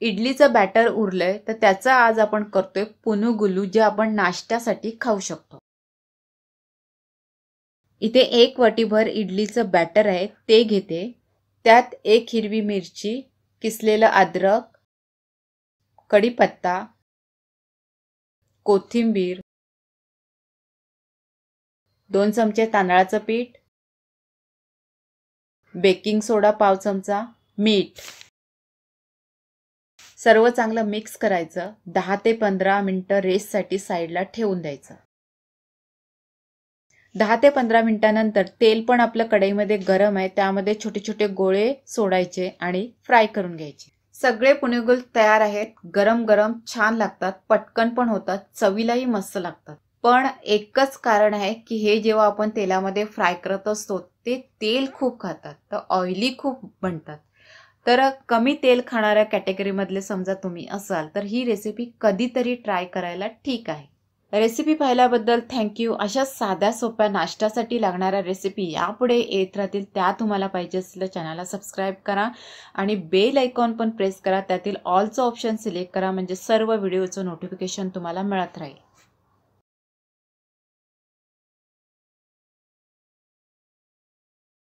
इडलीचं batter उरलंय तर त्याचं आज आपण करतोय पुनुगुलू, जे आपण नाश्त्यासाठी खाऊ शकतो। इथे 1 वाटीभर इडलीचं बॅटर आहे ते घेते। त्यात 1 हिरवी मिरची, किसलेलं अद्रक, कढीपत्ता, कोथिंबीर, 2 चमचे तांदळाचं पीठ, बेकिंग सोडा पाव चमचा, मीठ। सर्व चांगलं मिक्स करायचं। 10 ते 15 मिनिटं रेस्टसाठी साईडला ठेवून द्यायचं। 10 ते 15 मिनिटांनंतर तेल पण आपल्या कढईमध्ये गरम आहे, त्यामध्ये छोटे छोटे गोळे सोडायचे आणि फ्राय करून घ्यायचे। सगळे पुनुगुल तयार आहेत। गरम गरम छान लागतात, पटकन पण होतात, चवीलाही मस्त लागतात। पण एकच कारण आहे की हे जेव्हा आपण तेलामध्ये फ्राय करत असतो ते तेल खूप खातात, तर ऑइली खूप बनतात। तर कमी तेल खाणाऱ्या कॅटेगरीमधले समजा तुम्ही असाल तर ही रेसिपी कधीतरी ट्राय करायला ठीक आहे। रेसिपी पाहिल्याबद्दल थँक्यू। अशा साध्या सोप्या नाश्त्यासाठी लागणाऱ्या रेसिपी यापुढे येत राहतील, त्या तुम्हाला पाहिजे असल्यास चॅनलला सबस्क्राईब करा आणि बेल आयकॉन पण प्रेस करा। त्यातील ऑलचं ऑप्शन सिलेक्ट करा, म्हणजे सर्व व्हिडिओचं नोटिफिकेशन तुम्हाला मिळत राहील।